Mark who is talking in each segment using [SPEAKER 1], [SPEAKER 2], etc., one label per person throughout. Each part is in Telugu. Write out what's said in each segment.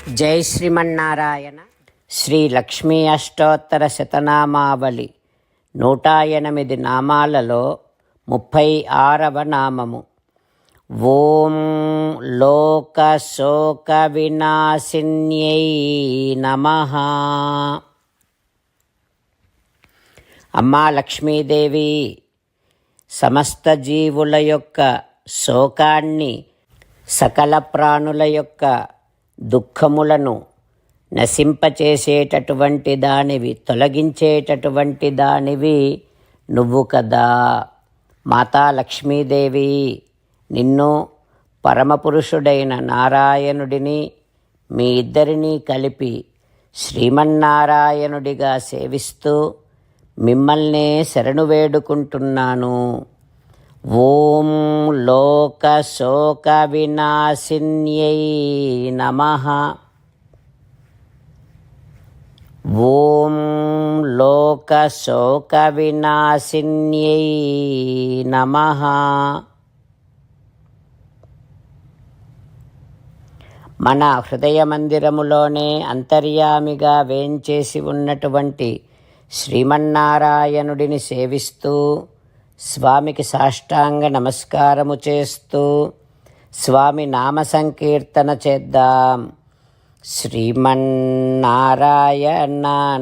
[SPEAKER 1] జై శ్రీమన్నారాయణ. శ్రీ లక్ష్మీ అష్టోత్తర శతనామావళి 108 నామాలలో 36వ నామము. ఓం లోక శోక వినాశిన్యై నమః. అమ్మా లక్ష్మీదేవి, సమస్త జీవుల యొక్క శోకాన్ని, సకల ప్రాణుల యొక్క దుఃఖములను నశింపచేసేటటువంటి దానివి, తొలగించేటటువంటి దానివి నువ్వు కదా. మాతా లక్ష్మీదేవి, నిన్ను పరమపురుషుడైన నారాయణుడిని మీ ఇద్దరినీ కలిపి శ్రీమన్నారాయణుడిగా సేవిస్తూ మిమ్మల్నే శరణు వేడుకుంటున్నాను. ఓం లోక శోక వినాశిన్యై నమః. ఓం లోక శోక వినాశిన్యై నమః. మన హృదయ మందిరములోనే అంతర్యామిగా వేంచేసి ఉన్నటువంటి శ్రీమన్నారాయణుడిని సేవిస్తూ స్వామికి సాష్టాంగ నమస్కారము చేస్తూ స్వామి నామ సంకీర్తన చేద్దాం. శ్రీమన్నారాయణ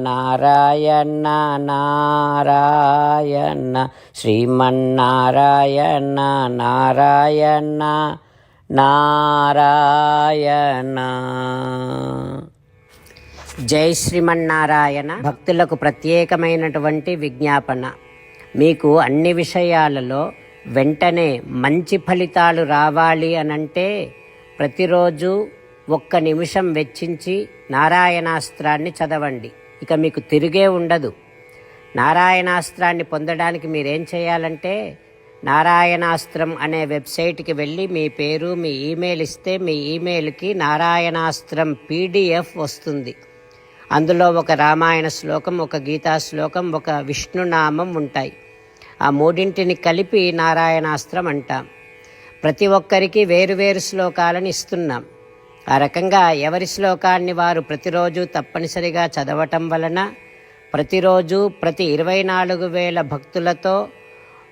[SPEAKER 1] నారాయణ నారాయణ, శ్రీమన్నారాయణ నారాయణ నారాయణ. జై శ్రీమన్నారాయణ. భక్తులకు ప్రత్యేకమైనటువంటి విజ్ఞాపన. మీకు అన్ని విషయాలలో వెంటనే మంచి ఫలితాలు రావాలి అనంటే ప్రతిరోజు 1 నిమిషం వెచ్చించి నారాయణాస్త్రాన్ని చదవండి. ఇక మీకు తిరిగే ఉండదు. నారాయణాస్త్రాన్ని పొందడానికి మీరేం చేయాలంటే నారాయణాస్త్రం అనే వెబ్సైట్కి వెళ్ళి మీ పేరు, మీ ఈమెయిల్ ఇస్తే మీ ఈమెయిల్కి నారాయణాస్త్రం PDF వస్తుంది. అందులో ఒక రామాయణ శ్లోకం, ఒక గీతా శ్లోకం, ఒక విష్ణునామం ఉంటాయి. ఆ 3 కలిపి నారాయణాస్త్రం అంటాం. ప్రతి ఒక్కరికి వేరువేరు శ్లోకాలను ఇస్తున్నాం. ఆ రకంగా ఎవరి శ్లోకాన్ని వారు ప్రతిరోజు తప్పనిసరిగా చదవటం వలన ప్రతిరోజు ప్రతి 24,000 భక్తులతో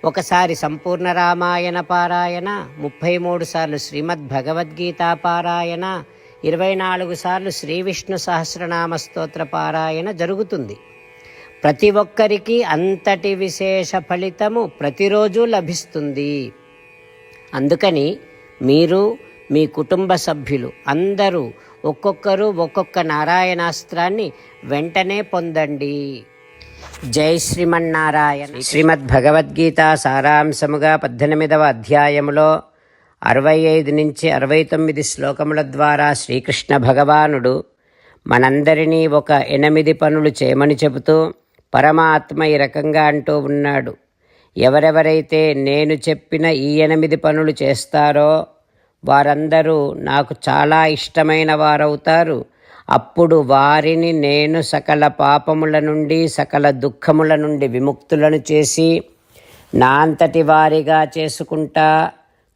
[SPEAKER 1] ఒకసారి సంపూర్ణ రామాయణ పారాయణ, 33 సార్లు శ్రీమద్ భగవద్గీత పారాయణ, 24 సార్లు శ్రీ విష్ణు సహస్రనామ స్తోత్ర పారాయణ జరుగుతుంది. ప్రతి ఒక్కరికి అంతటి విశేష ఫలితము ప్రతిరోజు లభిస్తుంది. అందుకని మీరు, మీ కుటుంబ సభ్యులు అందరూ ఒక్కొక్కరు ఒక్కొక్క నారాయణాస్త్రాన్ని వెంటనే పొందండి. జై శ్రీమన్నారాయణ. శ్రీమద్ భగవద్గీత సారాంశముగా 18వ అధ్యాయములో 65 నుంచి 69 శ్లోకముల ద్వారా శ్రీకృష్ణ భగవానుడు మనందరినీ ఒక 8 పనులు చేయమని చెబుతూ పరమాత్మ ఈ రకంగా అంటూ ఉన్నాడు. ఎవరెవరైతే నేను చెప్పిన ఈ 8 పనులు చేస్తారో వారందరూ నాకు చాలా ఇష్టమైన వారవుతారు. అప్పుడు వారిని నేను సకల పాపముల నుండి, సకల దుఃఖముల నుండి విముక్తులను చేసి నా అంతటి వారిగా చేసుకుంటా,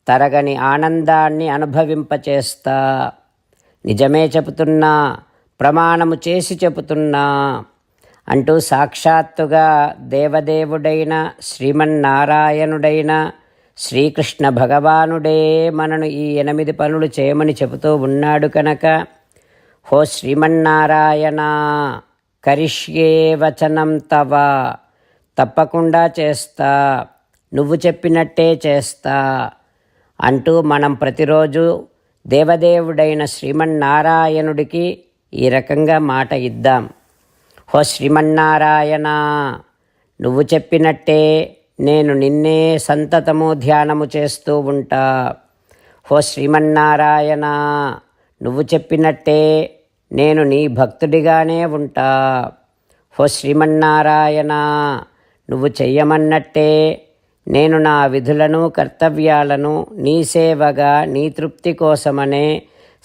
[SPEAKER 1] తరగని ఆనందాన్ని అనుభవింపచేస్తా. నిజమే చెబుతున్నా, ప్రమాణము చేసి చెబుతున్నా అంటూ సాక్షాత్తుగా దేవదేవుడైన శ్రీమన్నారాయణుడైన శ్రీకృష్ణ భగవానుడే మనను ఈ 8 పనులు చేయమని చెబుతూ ఉన్నాడు కనుక, హో శ్రీమన్నారాయణ, కరిష్యే వచనం తవ, తప్పకుండా చేస్తా, నువ్వు చెప్పినట్టే చేస్తా అంటూ మనం ప్రతిరోజు దేవదేవుడైన శ్రీమన్నారాయణుడికి ఈ రకంగా మాట ఇద్దాం. హో శ్రీమన్నారాయణ, నువ్వు చెప్పినట్టే నేను నిన్నే సంతతము ధ్యానము చేస్తూ ఉంటా. హో శ్రీమన్నారాయణ, నువ్వు చెప్పినట్టే నేను నీ భక్తుడిగానే ఉంటా. హో శ్రీమన్నారాయణ, నువ్వు చెయ్యమన్నట్టే నేను నా విధులను, కర్తవ్యాలను నీ సేవగా, నీ తృప్తి కోసమనే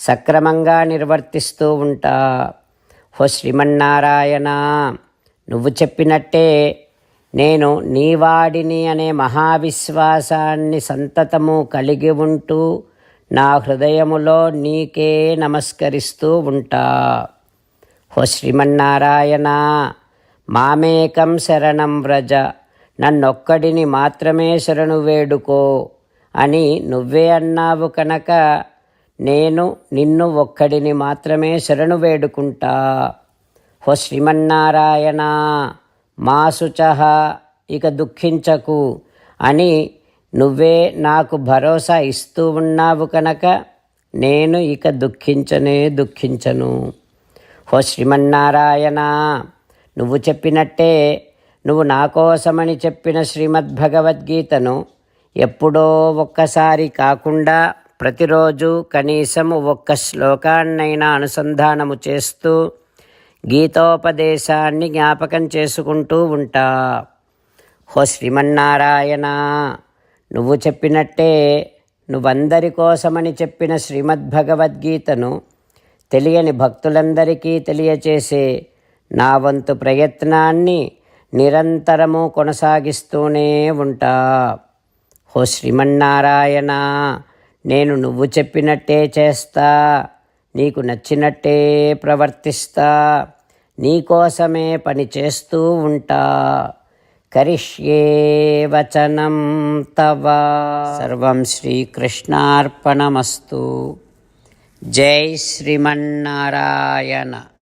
[SPEAKER 1] సక్రమంగా నిర్వర్తిస్తూ ఉంటా. హో శ్రీమన్నారాయణ, నువ్వు చెప్పినట్టే నేను నీవాడిని అనే మహావిశ్వాసాన్ని సంతతము కలిగి ఉంటూ నా హృదయములో నీకే నమస్కరిస్తూ ఉంటా. ఓ శ్రీమన్నారాయణ, మామేకం శరణం వ్రజ, నన్నొక్కడిని మాత్రమే శరణు వేడుకో అని నువ్వే అన్నావు కనుక నేను నిన్ను ఒక్కడిని మాత్రమే శరణు వేడుకుంటా. ఓ శ్రీమన్నారాయణ, మా శుచః, ఇక దుఃఖించకు అని నువ్వే నాకు భరోసా ఇస్తూ ఉన్నావు కనుక నేను ఇక దుఃఖించను. ఓ శ్రీమన్నారాయణ, నువ్వు చెప్పినట్టే నువ్వు నా కోసమని చెప్పిన శ్రీమద్భగవద్గీతను ఎప్పుడో ఒక్కసారి కాకుండా ప్రతిరోజు కనీసం ఒక్క శ్లోకాన్నైనా అనుసంధానము చేస్తూ గీతోపదేశాన్ని జ్ఞాపకం చేసుకుంటూ ఉంటా. ఓ శ్రీమన్నారాయణ, నువ్వు చెప్పినట్టే నువ్వందరి కోసమని చెప్పిన శ్రీమద్భగవద్గీతను తెలియని భక్తులందరికీ తెలియచేసే నా వంతు ప్రయత్నాన్ని నిరంతరము కొనసాగిస్తూనే ఉంటా. ఓ శ్రీమన్నారాయణ, నేను నువ్వు చెప్పినట్టే చేస్తా, నీకు నచ్చినట్టే ప్రవర్తిస్తా, నీకోసమే పని చేస్తూ ఉంటా. కరిష్యే వచనం తవ. సర్వం శ్రీకృష్ణార్పణమస్తు. జై శ్రీమన్నారాయణ.